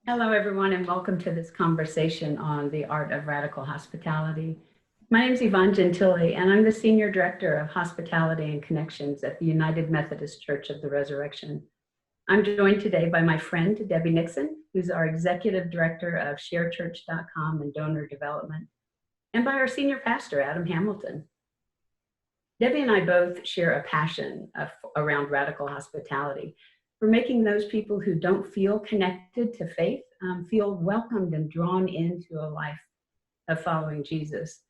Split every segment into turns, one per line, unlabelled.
Hello, everyone, and welcome to this conversation on the art of radical hospitality. My name is Yvonne Gentile, and I'm the Senior Director of Hospitality and Connections at the United Methodist Church of the Resurrection. I'm joined today by my friend, Debi Nixon, who's our Executive Director of ShareChurch.com and Donor Development, and by our Senior Pastor, Adam Hamilton. Debi and I both share a passion around radical hospitality, for making those people who don't feel connected to faith feel welcomed and drawn into a life of following Jesus.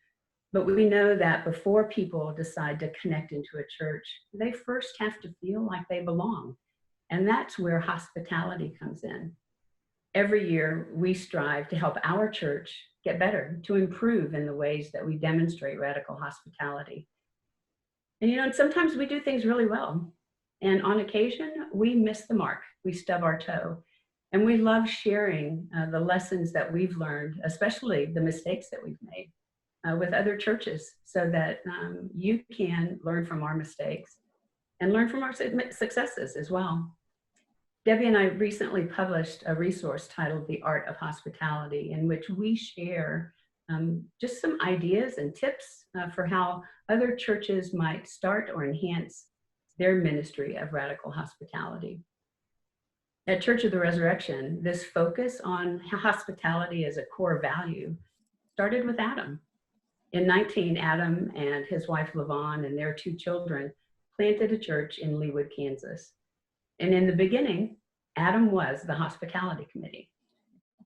But we know that before people decide to connect into a church, they first have to feel like they belong. And that's where hospitality comes in. Every year, we strive to help our church get better, to improve in the ways that we demonstrate radical hospitality. And sometimes we do things really well. And on occasion, we miss the mark, we stub our toe. And we love sharing the lessons that we've learned, especially the mistakes that we've made with other churches, so that you can learn from our mistakes and learn from our successes as well. Debi and I recently published a resource titled The Art of Hospitality, in which we share just some ideas and tips for how other churches might start or enhance their ministry of radical hospitality. At Church of the Resurrection, this focus on hospitality as a core value started with Adam. In 19, Adam and his wife Yvonne and their 2 children planted a church in Leawood, Kansas. And in the beginning, Adam was the hospitality committee.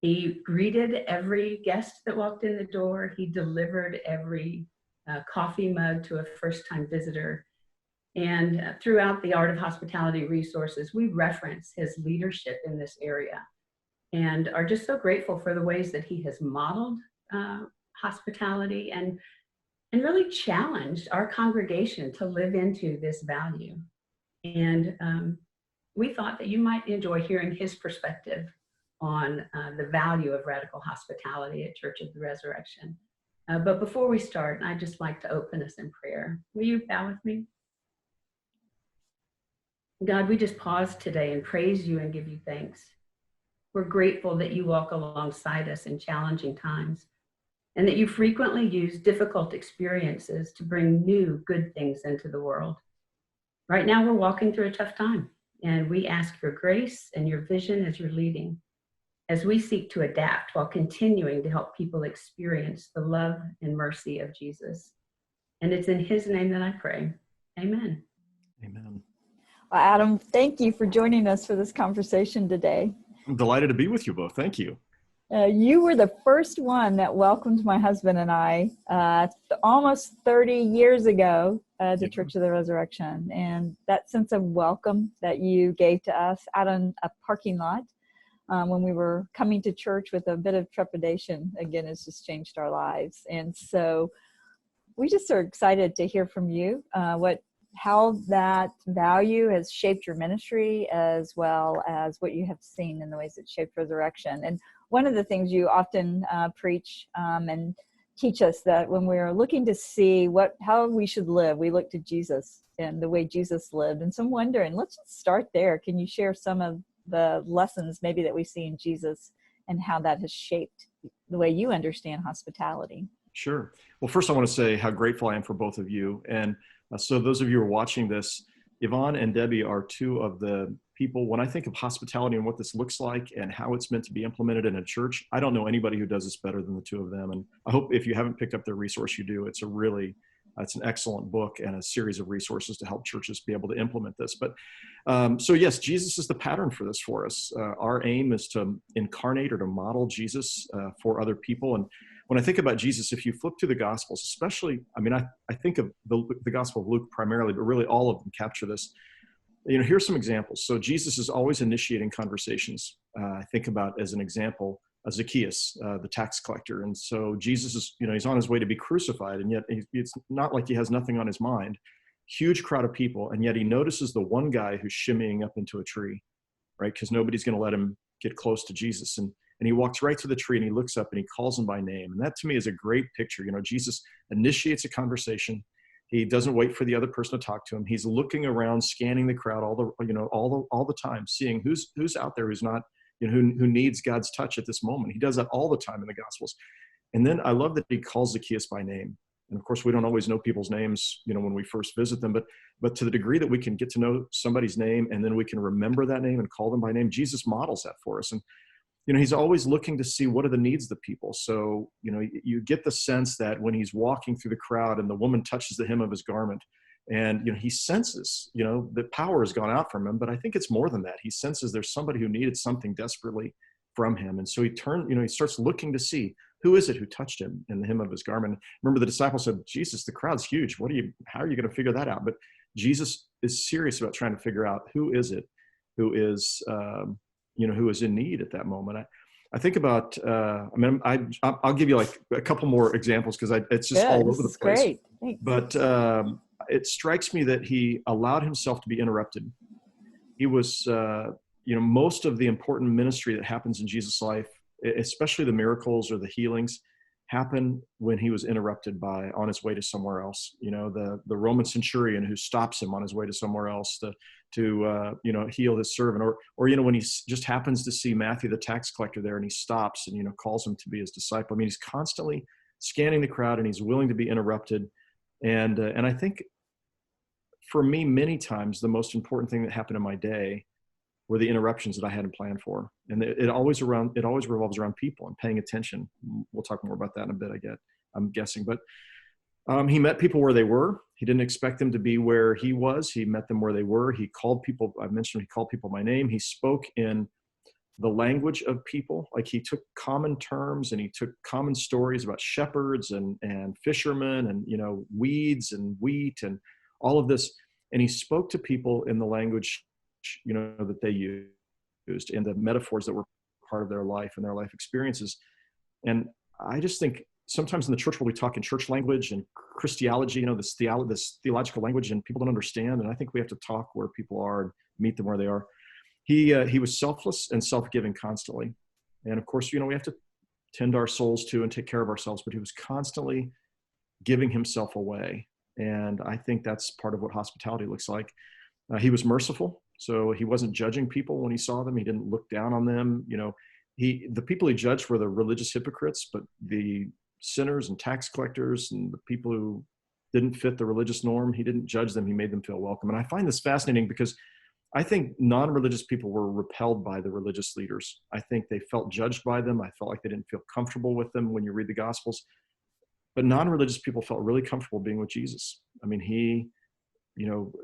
He greeted every guest that walked in the door. He delivered every coffee mug to a first-time visitor. And throughout the Art of Hospitality resources, we reference his leadership in this area and are just so grateful for the ways that he has modeled hospitality and really challenged our congregation to live into this value. And we thought that you might enjoy hearing his perspective on the value of radical hospitality at Church of the Resurrection. But before we start, I'd just like to open us in prayer. Will you bow with me? God, we just pause today and praise you and give you thanks. We're grateful that you walk alongside us in challenging times and that you frequently use difficult experiences to bring new good things into the world. Right now, we're walking through a tough time, and we ask your grace and your vision as you're leading, as we seek to adapt while continuing to help people experience the love and mercy of Jesus. And it's in his name that I pray. Amen.
Amen.
Well, Adam, thank you for joining us for this conversation today.
I'm delighted to be with you both. Thank you.
You were the first one that welcomed my husband and I almost 30 years ago to Church of the Resurrection. And that sense of welcome that you gave to us out on a parking lot when we were coming to church with a bit of trepidation, again, has just changed our lives. And so we just are excited to hear from you how that value has shaped your ministry, as well as what you have seen in the ways it shaped Resurrection. And one of the things you often preach and teach us, that when we're looking to see how we should live, we look to Jesus and the way Jesus lived. And so I'm wondering, let's just start there. Can you share some of the lessons maybe that we see in Jesus and how that has shaped the way you understand hospitality?
Sure. Well, first I want to say how grateful I am for both of you. And so those of you who are watching this, Yvonne and Debi are 2 of the people, when I think of hospitality and what this looks like and how it's meant to be implemented in a church, I don't know anybody who does this better than the 2 of them. And I hope if you haven't picked up their resource, you do. It's an excellent book and a series of resources to help churches be able to implement this. But so yes, Jesus is the pattern for this for us. Our aim is to incarnate or to model Jesus for other people. And when I think about Jesus, if you flip through the Gospels, especially, I think of the Gospel of Luke primarily, but really all of them capture this. Here's some examples. So Jesus is always initiating conversations. I think about, as an example, Zacchaeus, the tax collector. And so Jesus is, he's on his way to be crucified, and yet it's not like he has nothing on his mind. Huge crowd of people, and yet he notices the one guy who's shimmying up into a tree, right? Because nobody's going to let him get close to Jesus. And he walks right to the tree and he looks up and he calls him by name. And that to me is a great picture. Jesus initiates a conversation. He doesn't wait for the other person to talk to him. He's looking around, scanning the crowd all the time, seeing who's out there who's not who needs God's touch at this moment. He does that all the time in the Gospels. And then I love that he calls Zacchaeus by name. And of course, we don't always know people's names, when we first visit them, but to the degree that we can get to know somebody's name and then we can remember that name and call them by name, Jesus models that for us. And, he's always looking to see what are the needs of the people. So, you get the sense that when he's walking through the crowd and the woman touches the hem of his garment and, he senses, that power has gone out from him, but I think it's more than that. He senses there's somebody who needed something desperately from him. And so he starts looking to see, who is it who touched him in the hem of his garment? Remember, the disciples said, Jesus, the crowd's huge. How are you going to figure that out? But Jesus is serious about trying to figure out who is it who is, who is in need at that moment. I think about, I'll give you like a couple more examples because it's just all over the place.
Great. Thanks.
But it strikes me that he allowed himself to be interrupted. He was, most of the important ministry that happens in Jesus' life, especially the miracles or the healings, happen when he was interrupted on his way to somewhere else. The Roman centurion who stops him on his way to somewhere else to heal his servant, or when he just happens to see Matthew the tax collector there and he stops and calls him to be his disciple. I mean, he's constantly scanning the crowd and he's willing to be interrupted. And I think for me, many times the most important thing that happened in my day were the interruptions that I hadn't planned for. And it always revolves around people and paying attention. We'll talk more about that in a bit, I'm guessing. But he met people where they were. He didn't expect them to be where he was. He met them where they were. He called people, I mentioned he called people by name. He spoke in the language of people. Like he took common terms and he took common stories about shepherds and fishermen and, weeds and wheat and all of this. And he spoke to people in the language that they used and the metaphors that were part of their life and their life experiences. And I just think sometimes in the church world, we talk in church language and Christology, this theological language, and people don't understand. And I think we have to talk where people are and meet them where they are. He was selfless and self-giving constantly. And of course, we have to tend our souls too and take care of ourselves, but he was constantly giving himself away. And I think that's part of what hospitality looks like. He was merciful. So he wasn't judging people when he saw them. He didn't look down on them. The people he judged were the religious hypocrites, but the sinners and tax collectors and the people who didn't fit the religious norm, he didn't judge them. He made them feel welcome. And I find this fascinating because I think non-religious people were repelled by the religious leaders. I think they felt judged by them. I felt like they didn't feel comfortable with them when you read the Gospels. But non-religious people felt really comfortable being with Jesus. I mean,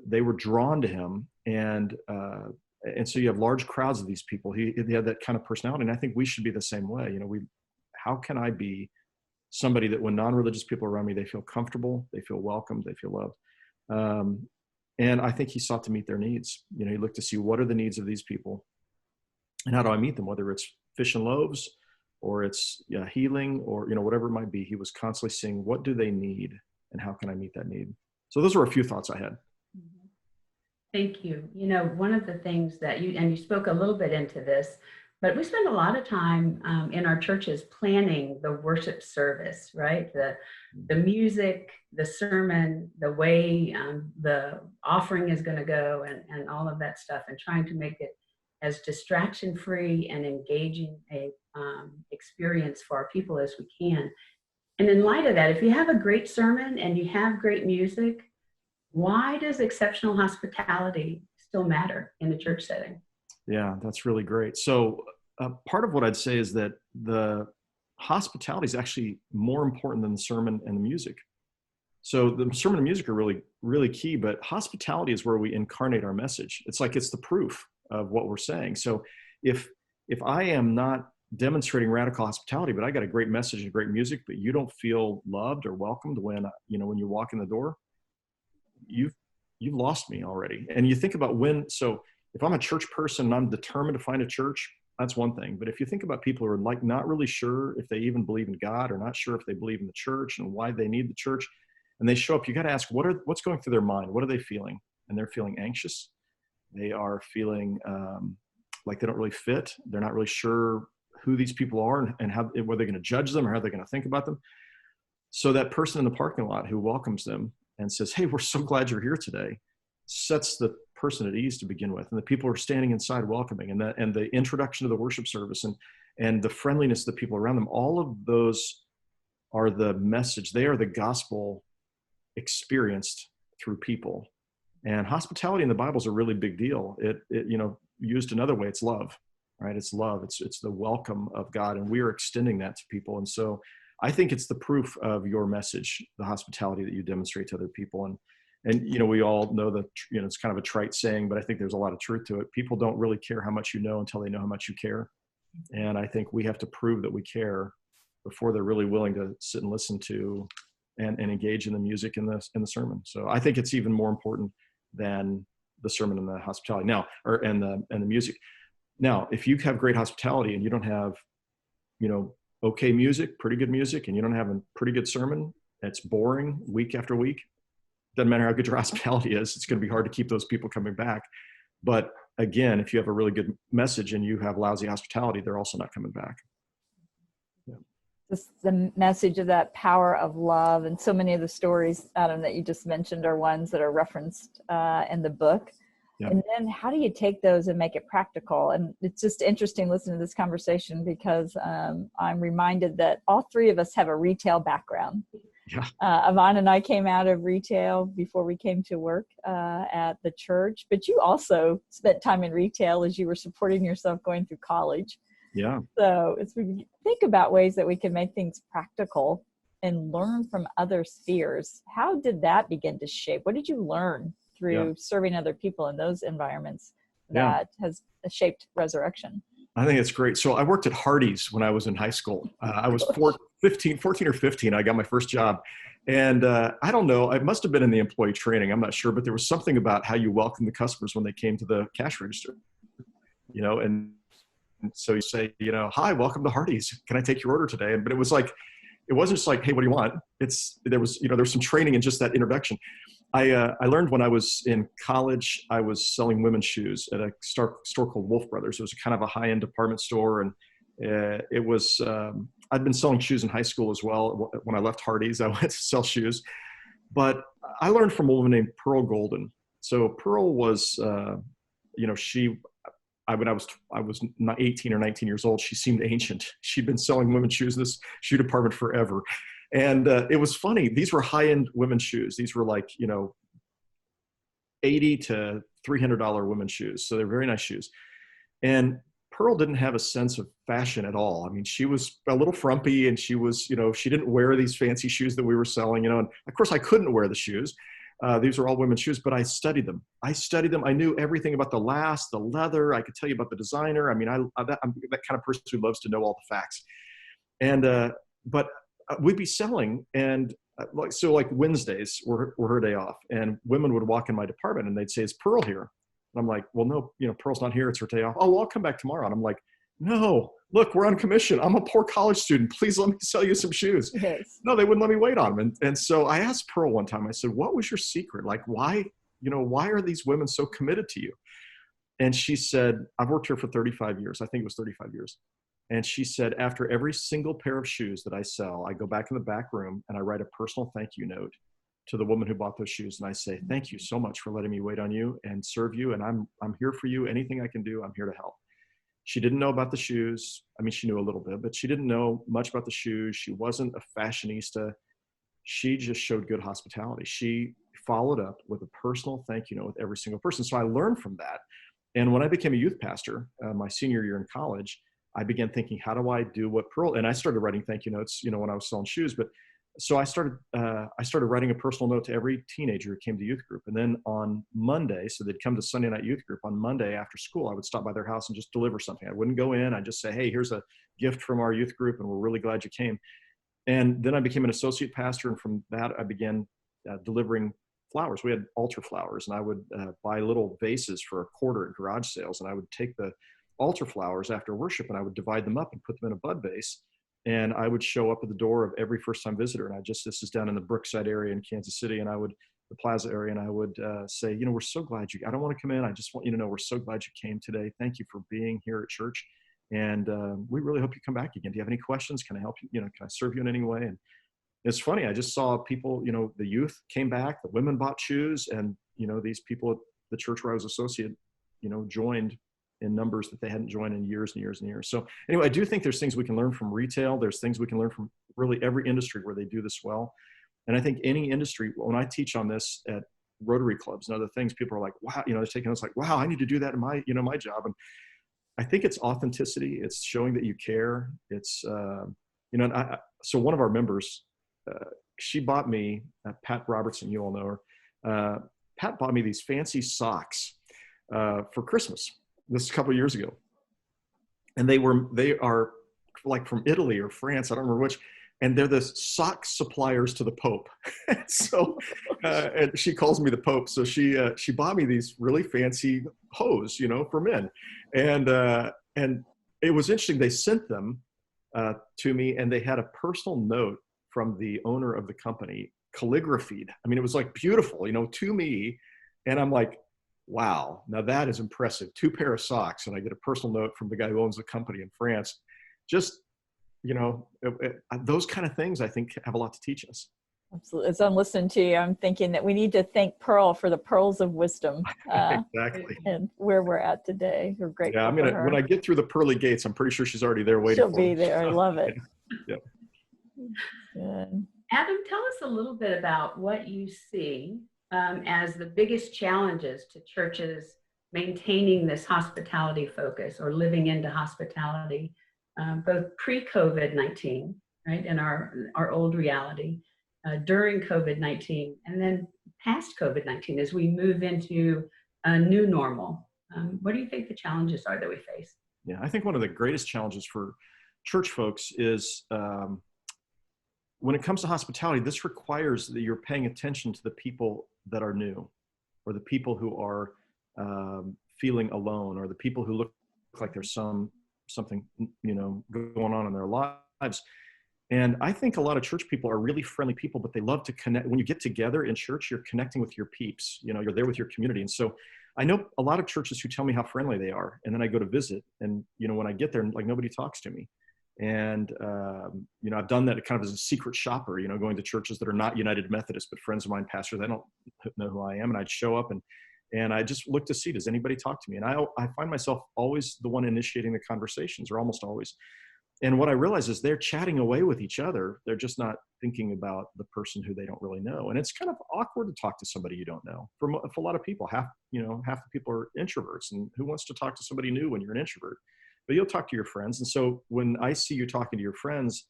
they were drawn to him. And so you have large crowds of these people. He had that kind of personality. And I think we should be the same way. How can I be somebody that when non-religious people are around me, they feel comfortable, they feel welcome, they feel loved. And I think he sought to meet their needs. He looked to see what are the needs of these people and how do I meet them, whether it's fish and loaves or it's healing or, whatever it might be. He was constantly seeing what do they need and how can I meet that need? So those were a few thoughts I had.
Thank you. One of the things that you spoke a little bit into this, but we spend a lot of time in our churches planning the worship service, right? The music, the sermon, the way the offering is going to go and all of that stuff, and trying to make it as distraction-free and engaging a experience for our people as we can. And in light of that, if you have a great sermon and you have great music, why does exceptional hospitality still matter in a church setting?
Yeah, that's really great. So part of what I'd say is that the hospitality is actually more important than the sermon and the music. So the sermon and music are really, really key, but hospitality is where we incarnate our message. It's the proof of what we're saying. So if I am not demonstrating radical hospitality, but I got a great message and great music, but you don't feel loved or welcomed when you walk in the door, you've lost me already. And you think about so if I'm a church person and I'm determined to find a church, that's one thing. But if you think about people who are not really sure if they even believe in God or not sure if they believe in the church and why they need the church, and they show up, you got to ask, what's going through their mind? What are they feeling? And they're feeling anxious. They are feeling like they don't really fit. They're not really sure who these people are and how, whether they're going to judge them or how they're going to think about them. So that person in the parking lot who welcomes them and says, hey, we're so glad you're here today, sets the person at ease to begin with, and the people are standing inside welcoming, and the introduction to the worship service, and the friendliness of the people around them, all of those are the message. They are the gospel experienced through people. And hospitality in the Bible is a really big deal. It used another way, it's love, right? It's love. It's the welcome of God, and we are extending that to people. And so I think it's the proof of your message, the hospitality that you demonstrate to other people. And we all know that, it's kind of a trite saying, but I think there's a lot of truth to it. People don't really care how much you know until they know how much you care. And I think we have to prove that we care before they're really willing to sit and listen to and engage in the music and the sermon. So I think it's even more important than the sermon and the hospitality now, and the music. Now, if you have great hospitality and you don't have, okay music, pretty good music, and you don't have a pretty good sermon, it's boring week after week. Doesn't matter how good your hospitality is, it's going to be hard to keep those people coming back. But again, if you have a really good message and you have lousy hospitality, they're also not coming back. Yeah.
Just the message of that power of love, and so many of the stories, Adam, that you just mentioned are ones that are referenced in the book. Yeah. And then how do you take those and make it practical? And it's just interesting listening to this conversation because I'm reminded that all three of us have a retail background.
Yeah.
Yvonne and I came out of retail before we came to work at the church, but you also spent time in retail as you were supporting yourself going through college.
Yeah.
So as we think about ways that we can make things practical and learn from other spheres, how did that begin to shape? What did you learn through serving other people in those environments that has shaped Resurrection?
I think it's great. So I worked at Hardee's when I was in high school. I was 14 or 15. I got my first job. And I don't know, it must have been in the employee training. I'm not sure, but there was something about how you welcome the customers when they came to the cash register, and so you say, hi, welcome to Hardee's. Can I take your order today? But it was like, it wasn't just like, hey, what do you want? There was some training in just that introduction. I learned when I was in college, I was selling women's shoes at a store called Wolf Brothers. It was kind of a high-end department store. And it was, I'd been selling shoes in high school as well. When I left Hardee's, I went to sell shoes. But I learned from a woman named Pearl Golden. So Pearl was, when I was 18 or 19 years old, she seemed ancient. She'd been selling women's shoes in this shoe department forever. And it was funny. These were high-end women's shoes. These were like, $80 to $300 women's shoes. So they're very nice shoes. And Pearl didn't have a sense of fashion at all. I mean, she was a little frumpy, and she was, she didn't wear these fancy shoes that we were selling, and of course I couldn't wear the shoes. These were all women's shoes, but I studied them. I knew everything about the last, the leather. I could tell you about the designer. I mean, I'm that kind of person who loves to know all the facts. And, but we'd be selling, and like Wednesdays were her day off, and women would walk in my department and they'd say, is Pearl here? And I'm like, well, no, Pearl's not here. It's her day off. Oh, well, I'll come back tomorrow. And I'm like, no, look, we're on commission. I'm a poor college student. Please let me sell you some shoes.
Yes.
No, they wouldn't let me wait on them. And so I asked Pearl one time, I said, what was your secret? Like, why are these women so committed to you? And she said, I've worked here for 35 years. I think it was 35 years. And she said, after every single pair of shoes that I sell, I go back in the back room and I write a personal thank you note to the woman who bought those shoes. And I say, thank you so much for letting me wait on you and serve you. And I'm here for you. Anything I can do, I'm here to help. She didn't know about the shoes. I mean, she knew a little bit, but she didn't know much about the shoes. She wasn't a fashionista. She just showed good hospitality. She followed up with a personal thank you note with every single person. So I learned from that. And when I became a youth pastor, my senior year in college, I began thinking, how do I do what Pearl, and I started writing thank you notes, when I was selling shoes. But so I started writing a personal note to every teenager who came to youth group. And then on Monday, so they'd come to Sunday night youth group, on Monday after school, I would stop by their house and just deliver something. I wouldn't go in. I'd just say, hey, here's a gift from our youth group, and we're really glad you came. And then I became an associate pastor. And from that, I began delivering flowers. We had altar flowers, and I would buy little vases for $0.25 at garage sales. And I would take the altar flowers after worship, and I would divide them up and put them in a bud vase. And I would show up at the door of every first-time visitor. And this is down in the Brookside area in Kansas City, and the Plaza area, and I would say, we're so glad I don't want to come in. I just want you to know we're so glad you came today. Thank you for being here at church. And we really hope you come back again. Do you have any questions? Can I help you? Can I serve you in any way? And it's funny. I just saw people, the youth came back, the women bought shoes, and, these people the church where I was associate, joined in numbers that they hadn't joined in years and years and years. So anyway, I do think there's things we can learn from retail. There's things we can learn from really every industry where they do this well. And I think any industry, when I teach on this at Rotary clubs and other things, people are like, wow, they're taking us like, wow, I need to do that in my, my job. And I think it's authenticity. It's showing that you care. It's, so one of our members, she bought me, Pat Robertson, you all know her. Pat bought me these fancy socks for Christmas. This is a couple of years ago. And they are like from Italy or France, I don't remember which, and they're the sock suppliers to the Pope. So, and she calls me the Pope. So she bought me these really fancy hose, for men. And it was interesting. They sent them to me, and they had a personal note from the owner of the company, calligraphied. I mean, it was like beautiful, to me. And I'm like, wow, now that is impressive. 2 pair of socks. And I get a personal note from the guy who owns the company in France. Just, those kind of things, I think, have a lot to teach us.
Absolutely. As I'm listening to you, I'm thinking that we need to thank Pearl for the pearls of wisdom.
Exactly.
And where we're at today. We're grateful for her.
When I get through the pearly gates, I'm pretty sure she's already there waiting for me.
She'll be there. I love it.
Yeah.
Good.
Adam, tell us a little bit about what you see as the biggest challenges to churches maintaining this hospitality focus or living into hospitality, both pre-COVID-19, right, in our old reality, during COVID-19, and then past COVID-19 as we move into a new normal. What do you think the challenges are that we face?
Yeah, I think one of the greatest challenges for church folks is when it comes to hospitality, this requires that you're paying attention to the people that are new, or the people who are feeling alone, or the people who look like there's something going on in their lives. And I think a lot of church people are really friendly people, but they love to connect. When you get together in church, you're connecting with your peeps, you're there with your community. And so I know a lot of churches who tell me how friendly they are. And then I go to visit, and, when I get there, like, nobody talks to me. And, I've done that kind of as a secret shopper, going to churches that are not United Methodist, but friends of mine, pastors, they don't know who I am. And I'd show up and I just look to see, does anybody talk to me? And I find myself always the one initiating the conversations, or almost always. And what I realize is they're chatting away with each other. They're just not thinking about the person who they don't really know. And it's kind of awkward to talk to somebody you don't know. For a lot of people, half the people are introverts, and who wants to talk to somebody new when you're an introvert? But you'll talk to your friends. And so when I see you talking to your friends,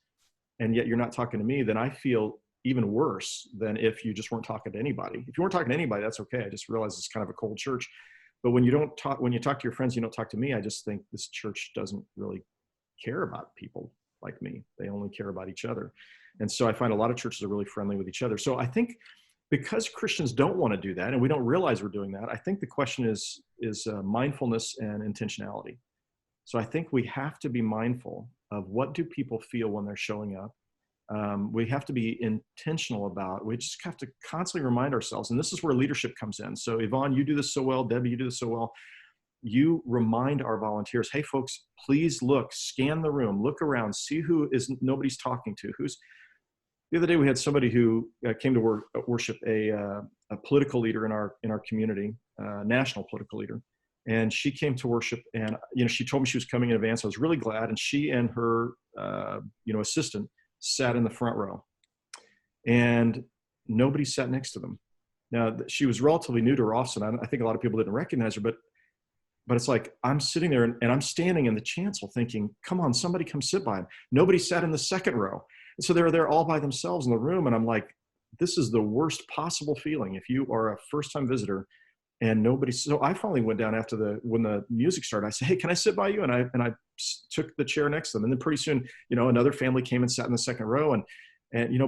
and yet you're not talking to me, then I feel even worse than if you just weren't talking to anybody. If you weren't talking to anybody, that's okay. I just realize it's kind of a cold church. But when you talk to your friends, you don't talk to me, I just think this church doesn't really care about people like me. They only care about each other. And so I find a lot of churches are really friendly with each other. So I think because Christians don't want to do that, and we don't realize we're doing that, I think the question is mindfulness and intentionality. So I think we have to be mindful of, what do people feel when they're showing up? We have to be intentional about, we just have to constantly remind ourselves, and this is where leadership comes in. So Yvonne, you do this so well. Debi, you do this so well. You remind our volunteers, hey folks, please look, scan the room, look around, see who nobody's talking to. The other day we had somebody who came to worship a political leader in our community, national political leader. And she came to worship, and she told me she was coming in advance. I was really glad. And she and her assistant sat in the front row, and nobody sat next to them. Now, she was relatively new to her office, and I think a lot of people didn't recognize her, but it's like, I'm sitting there and I'm standing in the chancel thinking, come on, somebody come sit by him. Nobody sat in the second row. And so they're there all by themselves in the room. And I'm like, this is the worst possible feeling if you are a first-time visitor and nobody. So I finally went down when the music started. I said, hey, can I sit by you? And I took the chair next to them. And then pretty soon, another family came and sat in the second row. And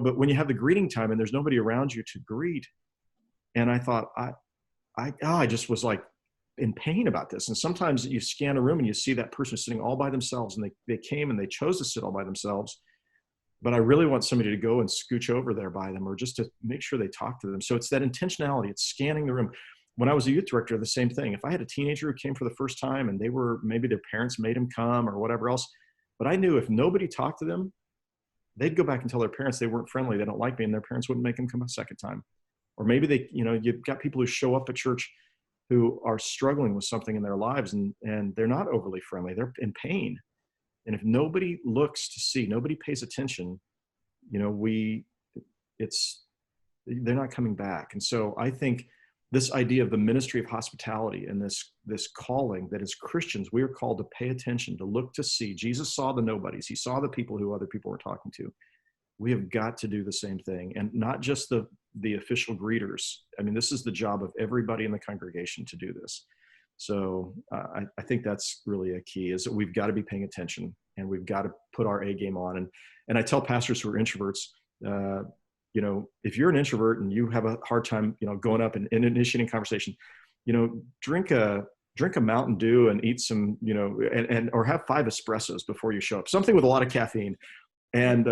but when you have the greeting time and there's nobody around you to greet, and I thought, I just was like in pain about this. And sometimes you scan a room and you see that person sitting all by themselves, and they came and they chose to sit all by themselves. But I really want somebody to go and scooch over there by them, or just to make sure they talk to them. So it's that intentionality. It's scanning the room. When I was a youth director, the same thing. If I had a teenager who came for the first time and maybe their parents made them come or whatever else, but I knew if nobody talked to them, they'd go back and tell their parents they weren't friendly, they don't like me, and their parents wouldn't make them come a second time. Or maybe you've got people who show up at church who are struggling with something in their lives, and they're not overly friendly. They're in pain. And if nobody looks to see, nobody pays attention, they're not coming back. And so I think this idea of the ministry of hospitality and this calling that as Christians, we are called to pay attention, to look to see. Jesus saw the nobodies. He saw the people who other people were talking to. We have got to do the same thing, and not just the official greeters. I mean, this is the job of everybody in the congregation to do this. So I think that's really a key, is that we've got to be paying attention, and we've got to put our A game on. And I tell pastors who are introverts, if you're an introvert and you have a hard time, going up and initiating conversation, drink a Mountain Dew and eat some, or have 5 espressos before you show up, something with a lot of caffeine, and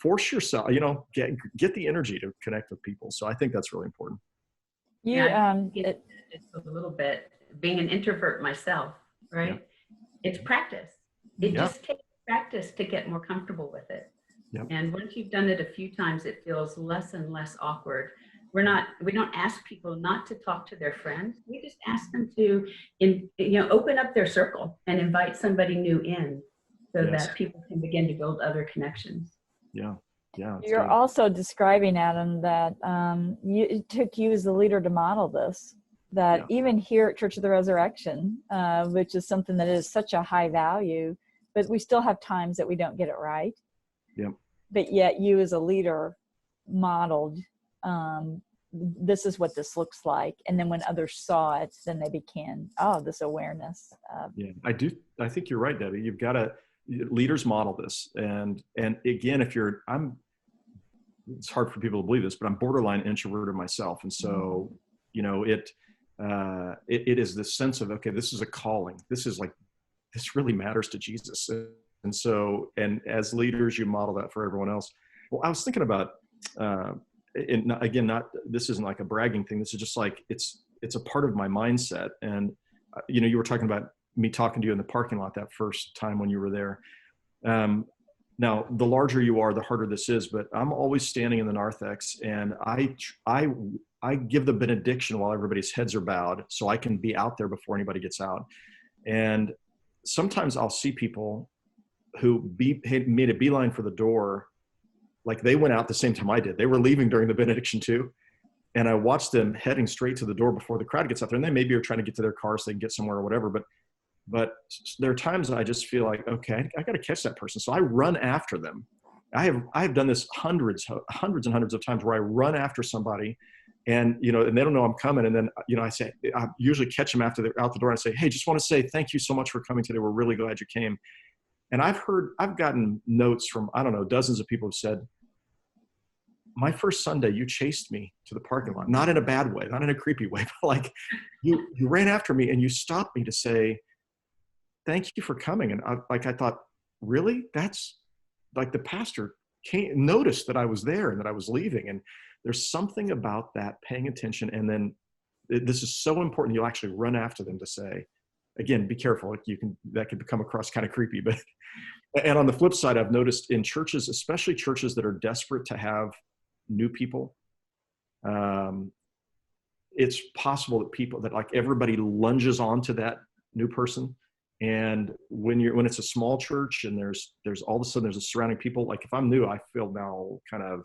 force yourself, get the energy to connect with people. So I think that's really important.
It's a little bit, being an introvert myself, right? Yeah. It's practice. It just takes practice to get more comfortable with it. Yep. And once you've done it a few times, it feels less and less awkward. We don't ask people not to talk to their friends. We just ask them to, open up their circle and invite somebody new in, so that people can begin to build other connections.
Yeah. Yeah.
You're also describing, Adam, that it took you as the leader to model this, that even here at Church of the Resurrection, which is something that is such a high value, but we still have times that we don't get it right.
Yep.
But yet you as a leader modeled, this is what this looks like. And then when others saw it, then they began, this awareness.
I think you're right, Debbie. You've got to, leaders model this. And again, it's hard for people to believe this, but I'm borderline introverted myself. And so, it is this sense of, okay, this is a calling. This really matters to Jesus. And so, and as leaders, you model that for everyone else. Well, I was thinking about, this isn't like a bragging thing. This is just like, it's a part of my mindset. And, you were talking about me talking to you in the parking lot that first time when you were there. Now, the larger you are, the harder this is, but I'm always standing in the narthex, and I give the benediction while everybody's heads are bowed, so I can be out there before anybody gets out. And sometimes I'll see people who had made a beeline for the door, like they went out the same time I did. They were leaving during the benediction too. And I watched them heading straight to the door before the crowd gets out there. And they maybe are trying to get to their car so they can get somewhere or whatever. But there are times I just feel like, okay, I got to catch that person. So I run after them. I have done this hundreds and hundreds of times, where I run after somebody, and and they don't know I'm coming. And then I usually catch them after they're out the door, and I say, hey, just want to say thank you so much for coming today. We're really glad you came. And I've gotten notes from, I don't know, dozens of people who said, my first Sunday, you chased me to the parking lot, not in a bad way, not in a creepy way, but like you ran after me and you stopped me to say, thank you for coming. And I thought, really? That's like, the pastor noticed that I was there and that I was leaving. And there's something about that, paying attention. And then this is so important. You'll actually run after them to say, again, be careful. That could come across kind of creepy, but, and on the flip side, I've noticed in churches, especially churches that are desperate to have new people, it's possible that like everybody lunges onto that new person. And when it's a small church and there's all of a sudden there's a surrounding people, like if I'm new, I feel now kind of,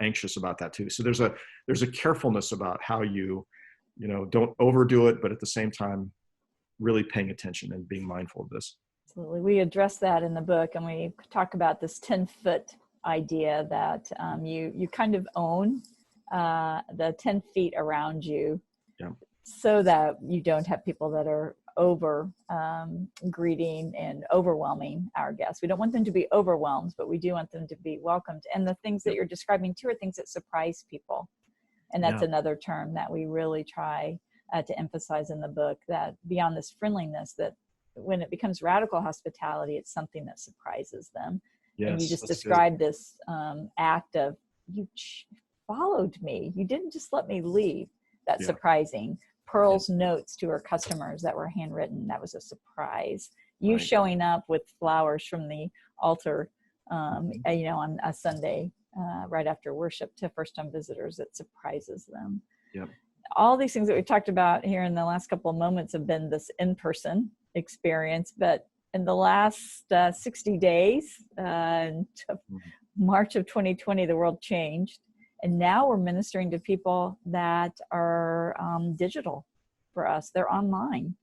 anxious about that too. So there's a carefulness about how you don't overdo it, but at the same time, really paying attention and being mindful of this.
Absolutely. We address that in the book, and we talk about this 10-foot idea that you kind of own the 10 feet around you, so that you don't have people that are over greeting and overwhelming our guests. We don't want them to be overwhelmed, but we do want them to be welcomed. And the things that you're describing too are things that surprise people. And that's another term that we really try to emphasize in the book, that beyond this friendliness, that when it becomes radical hospitality, it's something that surprises them. Yes, and you just described this act of, you followed me. You didn't just let me leave. That's surprising. Pearl's notes to her customers that were handwritten, that was a surprise. You showing up with flowers from the altar, on a Sunday right after worship to first-time visitors, it surprises them.
Yep.
all these things that we've talked about here in the last couple of moments have been this in-person experience, but in the last 60 days, March of 2020, the world changed. And now we're ministering to people that are digital for us. They're online.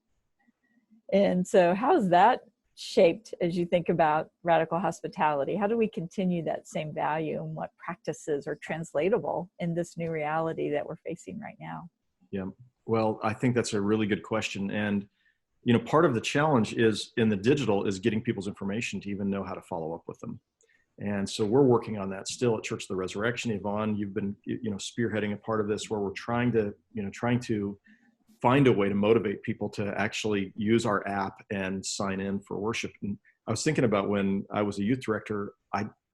And so how is that shaped as you think about radical hospitality? How do we continue that same value, and what practices are translatable in this new reality that we're facing right now?
Yeah, well, I think that's a really good question. And, you know, part of the challenge is in the digital is getting people's information to even know how to follow up with them. And so we're working on that still at Church of the Resurrection. Yvonne, you've been, you know, spearheading a part of this where we're trying to find a way to motivate people to actually use our app and sign in for worship. And I was thinking about when I was a youth director,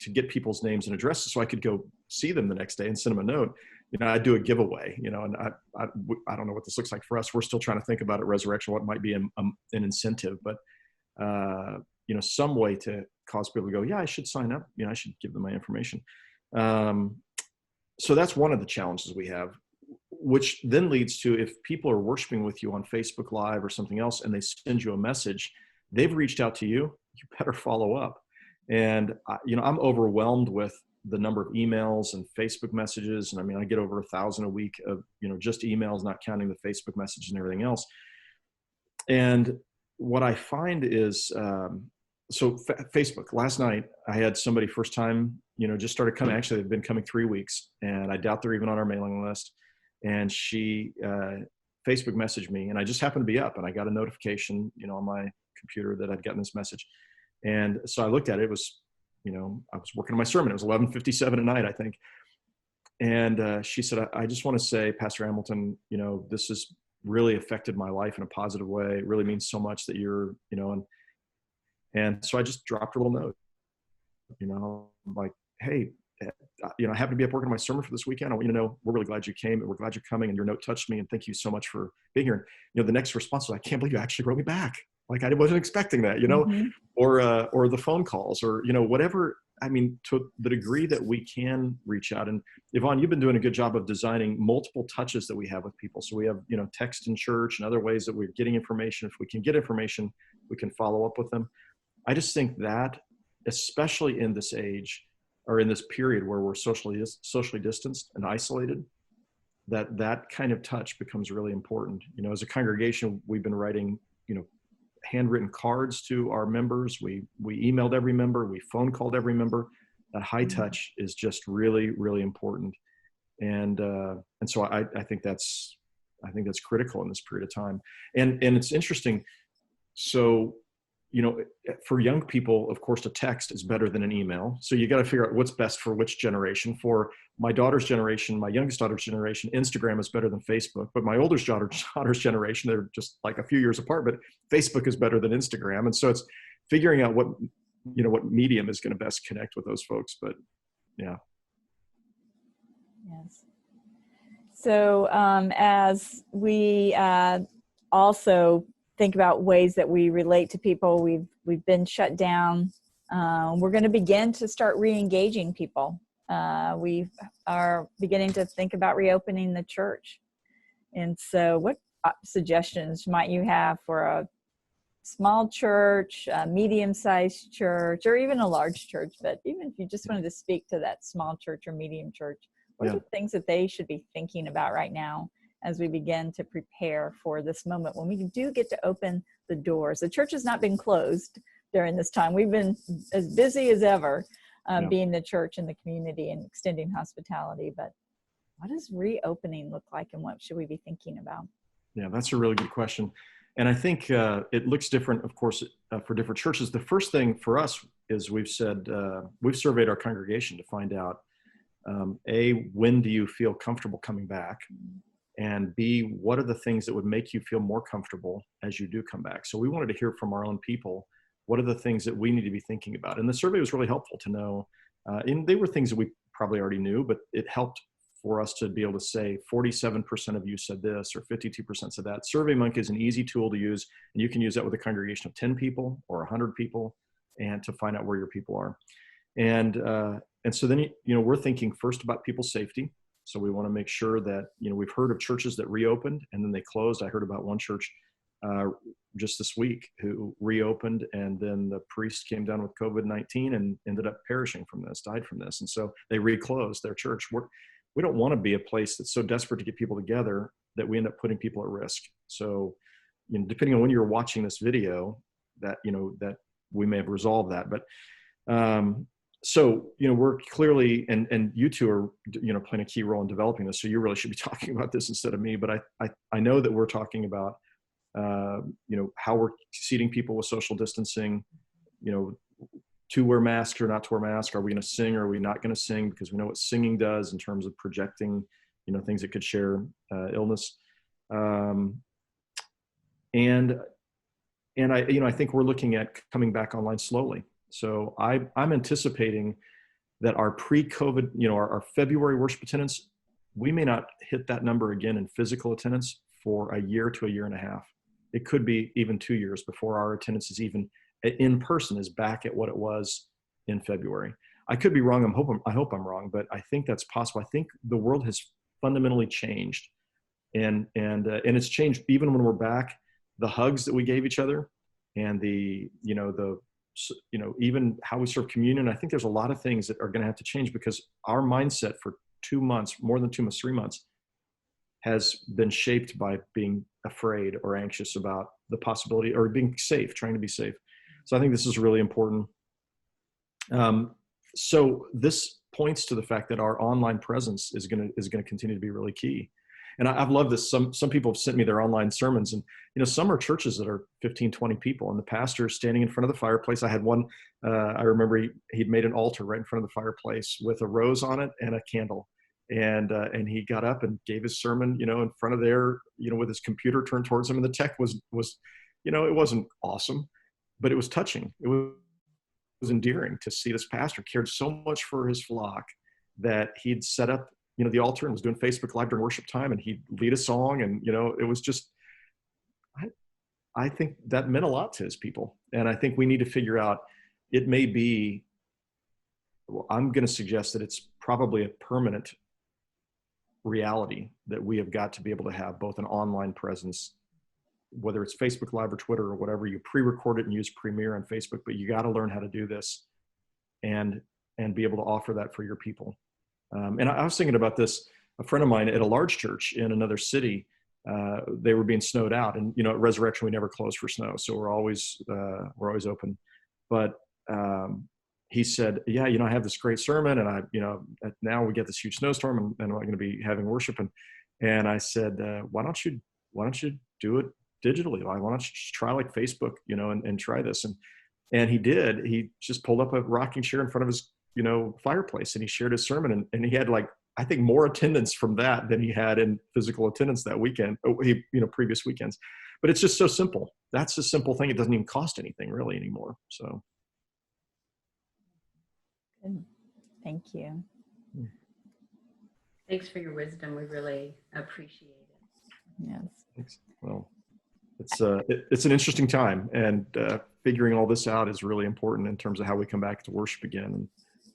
to get people's names and addresses so I could go see them the next day and send them a note. You know, I'd do a giveaway, you know, and I don't know what this looks like for us. We're still trying to think about at Resurrection what might be an incentive, but you know, some way to cause people to go, yeah, I should sign up. You know, I should give them my information. So that's one of the challenges we have, which then leads to, if people are worshiping with you on Facebook Live or something else and they send you a message, they've reached out to you, you better follow up. And, you know, I'm overwhelmed with the number of emails and Facebook messages. And I mean, I get over 1,000 a week of, you know, just emails, not counting the Facebook messages and everything else. And what I find is, Facebook, last night, I had somebody first time, you know, just started coming. Actually, they've been coming 3 weeks, and I doubt they're even on our mailing list. And she Facebook messaged me, and I just happened to be up, and I got a notification, you know, on my computer that I'd gotten this message. And so I looked at it. It was, you know, I was working on my sermon. It was 11:57 at night, I think. And she said, I just want to say, Pastor Hamilton, you know, this has really affected my life in a positive way. It really means so much that you're, you know, and so I just dropped her a little note, you know, like, hey, you know, I happen to be up working on my sermon for this weekend. I want you to know, we're really glad you came, and we're glad you're coming, and your note touched me, and thank you so much for being here. And, you know, the next response was, I can't believe you actually wrote me back. Like, I wasn't expecting that, you know,
Mm-hmm.
or the phone calls, or, you know, whatever. I mean, to the degree that we can reach out. And Yvonne, you've been doing a good job of designing multiple touches that we have with people. So we have, you know, text in church and other ways that we're getting information. If we can get information, we can follow up with them. I just think that, especially in this age, or in this period where we're socially distanced and isolated, that kind of touch becomes really important. You know, as a congregation, we've been writing, you know, handwritten cards to our members. We emailed every member. We phone called every member. That high touch is just really, really important. And so I think that's critical in this period of time. And it's interesting. So, you know, for young people, of course, a text is better than an email. So you got to figure out what's best for which generation. For my daughter's generation, my youngest daughter's generation, Instagram is better than Facebook. But my oldest daughter's generation, they're just like a few years apart, but Facebook is better than Instagram. And so it's figuring out what medium is going to best connect with those folks. But yeah.
Yes. So as we also think about ways that we relate to people, we've been shut down. We're going to begin to start re-engaging people. We are beginning to think about reopening the church. And so what suggestions might you have for a small church, a medium-sized church, or even a large church? But even if you just wanted to speak to that small church or medium church, what are things that they should be thinking about right now as we begin to prepare for this moment when we do get to open the doors? The church has not been closed during this time. We've been as busy as ever being the church in the community and extending hospitality. But what does reopening look like, and what should we be thinking about?
Yeah, that's a really good question. And I think it looks different, of course, for different churches. The first thing for us is we've surveyed our congregation to find out, A, when do you feel comfortable coming back? And B, what are the things that would make you feel more comfortable as you do come back? So we wanted to hear from our own people, what are the things that we need to be thinking about? And the survey was really helpful to know. And they were things that we probably already knew, but it helped for us to be able to say 47% of you said this, or 52% said that. SurveyMonkey is an easy tool to use, and you can use that with a congregation of 10 people or 100 people, and to find out where your people are. And so then, we're thinking first about people's safety. So we want to make sure that, we've heard of churches that reopened and then they closed. I heard about one church just this week who reopened, and then the priest came down with COVID-19 and ended up perishing from this, died from this. And so they reclosed their church. We don't want to be a place that's so desperate to get people together that we end up putting people at risk. So, depending on when you're watching this video, that, that we may have resolved that. But so, we're clearly, and you two are, playing a key role in developing this. So you really should be talking about this instead of me. But I know that we're talking about, how we're seating people with social distancing, to wear masks or not to wear masks. Are we going to sing or are we not going to sing? Because we know what singing does in terms of projecting, things that could share illness. And I think we're looking at coming back online slowly. So I'm anticipating that our pre-COVID, our February worship attendance, we may not hit that number again in physical attendance for a year to a year and a half. It could be even 2 years before our attendance is even in person is back at what it was in February. I could be wrong. I hope I'm wrong, but I think that's possible. I think the world has fundamentally changed, and it's changed even when we're back. The hugs that we gave each other, and even how we serve communion. I think there's a lot of things that are going to have to change because our mindset for 2 months, more than 2 months, 3 months, has been shaped by being afraid or anxious about the possibility, or being safe, trying to be safe. So I think this is really important. So this points to the fact that our online presence is going to continue to be really key. And I've loved this. Some people have sent me their online sermons, and some are churches that are 15, 20 people, and the pastor is standing in front of the fireplace. I had one. I remember he'd made an altar right in front of the fireplace with a rose on it and a candle, and he got up and gave his sermon, in front of there, with his computer turned towards him, and the tech was, it wasn't awesome, but it was touching. It was endearing to see this pastor cared so much for his flock that he'd set up, the altar and was doing Facebook Live during worship time, and he'd lead a song, and, it was just, I think that meant a lot to his people. And I think we need to figure out, it may be, well, I'm going to suggest that it's probably a permanent reality that we have got to be able to have both an online presence, whether it's Facebook Live or Twitter or whatever. You pre-record it and use Premiere on Facebook, but you got to learn how to do this and be able to offer that for your people. And I was thinking about this. A friend of mine at a large church in another city, they were being snowed out, and at Resurrection we never close for snow, so we're always open. But he said, "Yeah, I have this great sermon, and now we get this huge snowstorm, and I'm going to be having worship." And I said, "Why don't you do it digitally? Why don't you just try like Facebook, and try this?" And he did. He just pulled up a rocking chair in front of his fireplace, and he shared his sermon, and he had I think more attendance from that than he had in physical attendance that weekend, previous weekends. But it's just so simple. That's a simple thing. It doesn't even cost anything really anymore. So.
Good. Thank you.
Thanks for your wisdom. We really appreciate it.
Yes.
Thanks. Well, it's an interesting time, and figuring all this out is really important in terms of how we come back to worship again.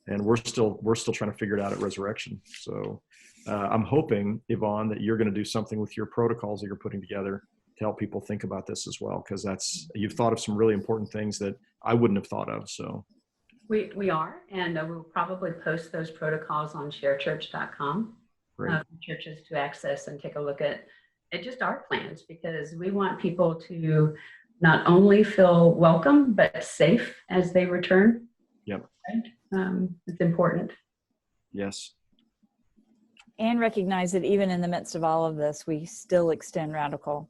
And we're still trying to figure it out at Resurrection. So I'm hoping, Yvonne, that you're going to do something with your protocols that you're putting together to help people think about this as well, because you've thought of some really important things that I wouldn't have thought of. So
we are, and we'll probably post those protocols on sharechurch.com for churches to access and take a look at just our plans, because we want people to not only feel welcome but safe as they return.
Yep.
Right? It's important.
Yes.
And recognize that even in the midst of all of this, we still extend radical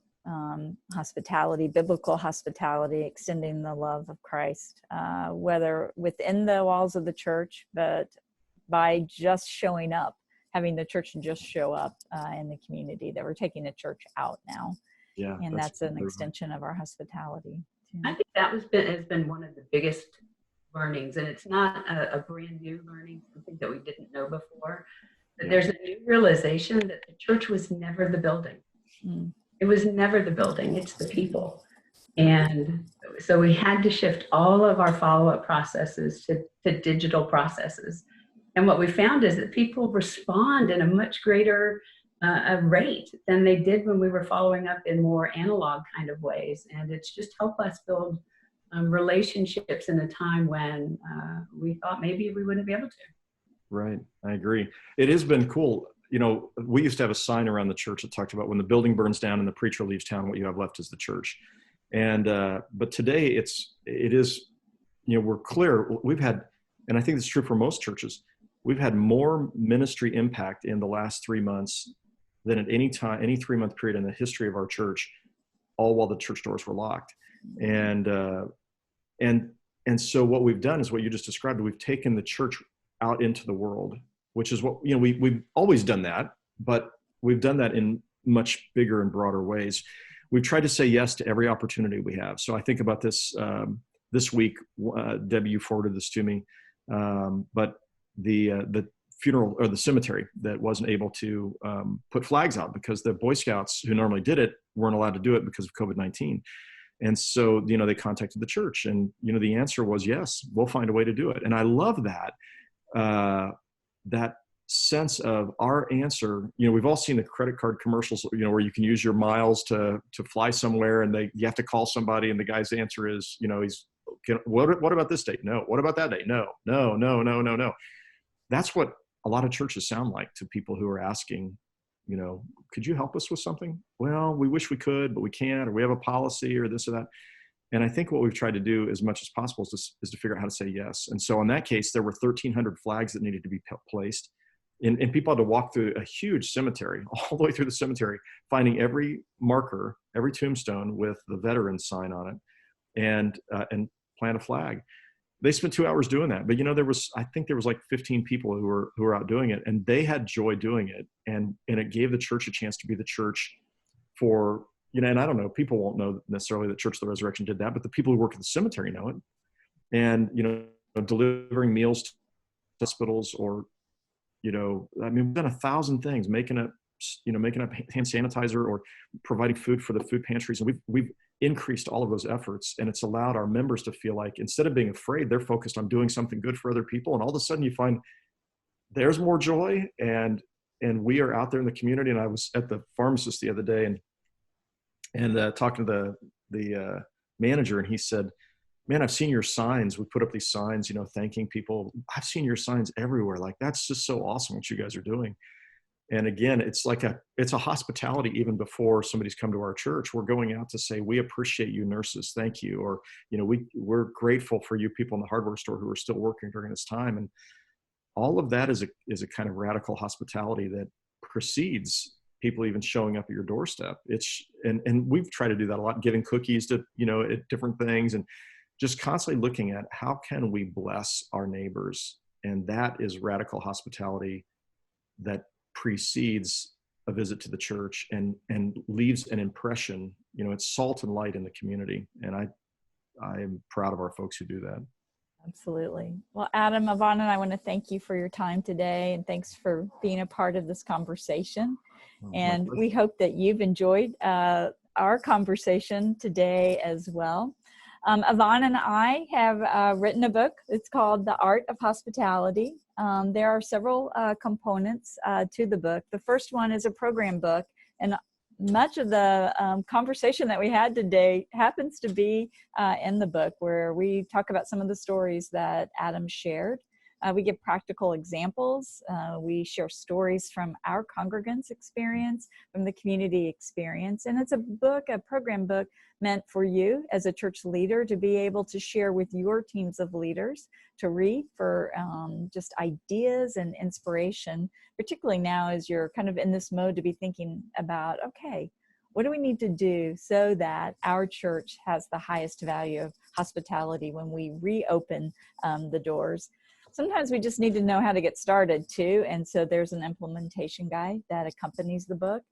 hospitality, biblical hospitality, extending the love of Christ, whether within the walls of the church, but by just showing up, having the church just show up in the community, that we're taking the church out now.
Yeah.
And that's an extension of our hospitality. Too.
I think that has been one of the biggest learnings, and it's not a brand new learning, something that we didn't know before, but there's a new realization that the church was never the building. It was never the building, it's the people. And so we had to shift all of our follow-up processes to digital processes. And what we found is that people respond in a much greater rate than they did when we were following up in more analog kind of ways. And it's just helped us build relationships in a time when we thought maybe we wouldn't be able to.
Right. I agree. It has been cool. You know, we used to have a sign around the church that talked about when the building burns down and the preacher leaves town, what you have left is the church. And, but today it is, you know, we're clear. We've had, and I think this is true for most churches, we've had more ministry impact in the last 3 months than at any time, any 3-month period in the history of our church, all while the church doors were locked. And so what we've done is what you just described. We've taken the church out into the world, which is what, you know, we've always done that, but we've done that in much bigger and broader ways. We've tried to say yes to every opportunity we have. So I think about this this week. Debi, you forwarded this to me, but the funeral or the cemetery that wasn't able to put flags out because the Boy Scouts who normally did it weren't allowed to do it because of COVID-19. And so, you know, they contacted the church, and, you know, the answer was, yes, we'll find a way to do it. And I love that. That sense of our answer. You know, we've all seen the credit card commercials, you know, where you can use your miles to fly somewhere, and you have to call somebody, and the guy's answer is, you know, what about this date? No. What about that date? No. That's what a lot of churches sound like to people who are asking, you know, could you help us with something? Well, we wish we could, but we can't, or we have a policy or this or that. And I think what we've tried to do as much as possible is to figure out how to say yes. And so in that case, there were 1,300 flags that needed to be placed. And people had to walk through a huge cemetery, all the way through the cemetery, finding every marker, every tombstone with the veteran sign on it, and plant a flag. They spent 2 hours doing that. But, you know, I think there was like 15 people who were out doing it, and they had joy doing it. And it gave the church a chance to be the church for, you know, and I don't know, people won't know necessarily that Church of the Resurrection did that, but the people who work at the cemetery know it. And, you know, delivering meals to hospitals, or, you know, I mean, we've done 1,000 things, making up hand sanitizer, or providing food for the food pantries. And we've increased all of those efforts, and it's allowed our members to feel like, instead of being afraid, they're focused on doing something good for other people. And all of a sudden you find there's more joy, and we are out there in the community. And I was at the pharmacist the other day, and talking to the manager, and he said, man, I've seen your signs. We put up these signs, you know, thanking people. I've seen your signs everywhere. Like, that's just so awesome what you guys are doing. And again, it's a hospitality even before somebody's come to our church. We're going out to say, we appreciate you, nurses. Thank you. Or, you know, we're grateful for you people in the hardware store who are still working during this time. And all of that is a kind of radical hospitality that precedes people even showing up at your doorstep. And we've tried to do that a lot, giving cookies to, you know, at different things, and just constantly looking at how can we bless our neighbors. And that is radical hospitality that precedes a visit to the church and leaves an impression. You know, it's salt and light in the community. And I am proud of our folks who do that.
Absolutely. Well, Adam, Yvonne, and I want to thank you for your time today, and thanks for being a part of this conversation. And we hope that you've enjoyed our conversation today as well. Yvonne and I have written a book. It's called The Art of Hospitality. There are several components to the book. The first one is a program book, and much of the conversation that we had today happens to be in the book, where we talk about some of the stories that Adam shared. We give practical examples. We share stories from our congregants' experience, from the community experience. And it's a program book meant for you as a church leader to be able to share with your teams of leaders, to read for just ideas and inspiration, particularly now as you're kind of in this mode to be thinking about, okay, what do we need to do so that our church has the highest value of hospitality when we reopen the doors? Sometimes we just need to know how to get started too. And so there's an implementation guide that accompanies the book.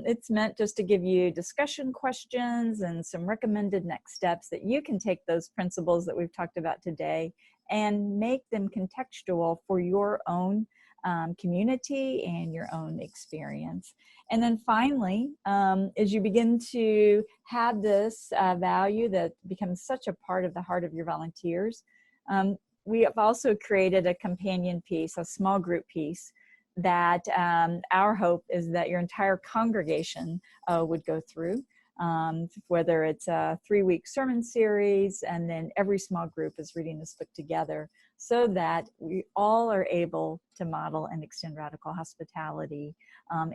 It's meant just to give you discussion questions and some recommended next steps that you can take those principles that we've talked about today and make them contextual for your own community and your own experience. And then finally, as you begin to have this value that becomes such a part of the heart of your volunteers, we have also created a companion piece, a small group piece, that our hope is that your entire congregation would go through, whether it's a 3-week sermon series, and then every small group is reading this book together, so that we all are able to model and extend radical hospitality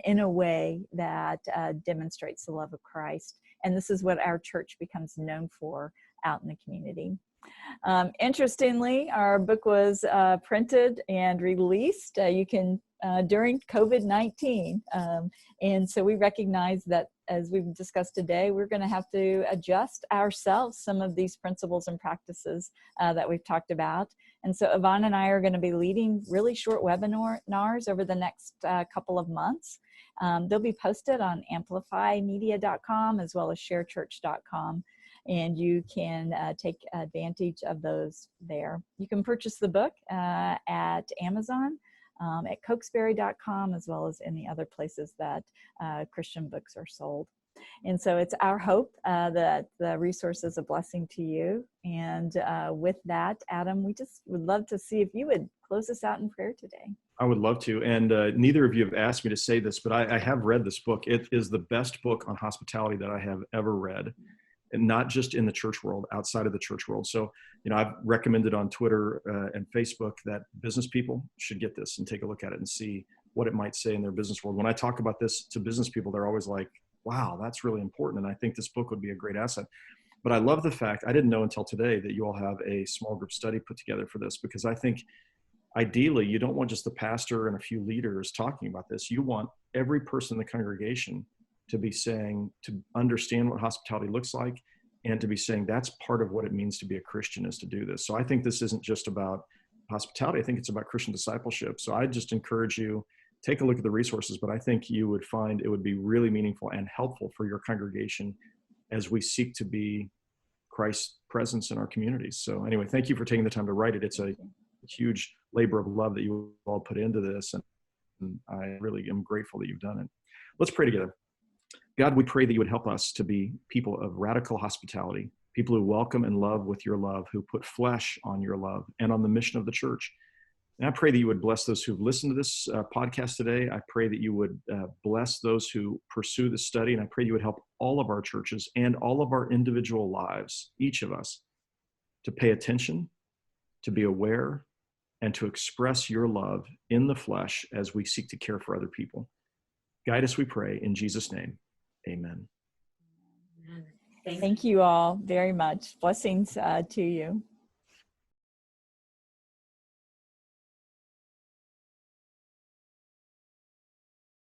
in a way that demonstrates the love of Christ. And this is what our church becomes known for out in the community. Interestingly, our book was printed and released. You can during COVID-19. And so we recognize that, as we've discussed today, we're going to have to adjust ourselves some of these principles and practices that we've talked about. And so Yvonne and I are going to be leading really short webinars over the next couple of months. They'll be posted on amplifymedia.com as well as sharechurch.com. And you can take advantage of those there. You can purchase the book at Amazon, at cokesbury.com, as well as any other places that Christian books are sold. And so it's our hope that the resource is a blessing to you. And with that, Adam, we just would love to see if you would close us out in prayer today.
I would love to. And neither of you have asked me to say this, but I have read this book. It is the best book on hospitality that I have ever read. And not just in the church world, outside of the church world. So, I've recommended on Twitter and Facebook that business people should get this and take a look at it and see what it might say in their business world. When I talk about this to business people, they're always like, wow, that's really important. And I think this book would be a great asset. But I love the fact, I didn't know until today that you all have a small group study put together for this, because I think ideally you don't want just the pastor and a few leaders talking about this. You want every person in the congregation to be saying, to understand what hospitality looks like, and to be saying that's part of what it means to be a Christian, is to do this. So I think this isn't just about hospitality. I think it's about Christian discipleship. So I just encourage you, take a look at the resources, but I think you would find it would be really meaningful and helpful for your congregation as we seek to be Christ's presence in our communities. So anyway, thank you for taking the time to write it. It's a huge labor of love that you all put into this, and I really am grateful that you've done it. Let's pray together. God, we pray that you would help us to be people of radical hospitality, people who welcome and love with your love, who put flesh on your love and on the mission of the church. And I pray that you would bless those who've listened to this podcast today. I pray that you would bless those who pursue the study. And I pray you would help all of our churches and all of our individual lives, each of us, to pay attention, to be aware, and to express your love in the flesh as we seek to care for other people. Guide us, we pray, in Jesus' name. Amen.
Thank you all very much. Blessings to you.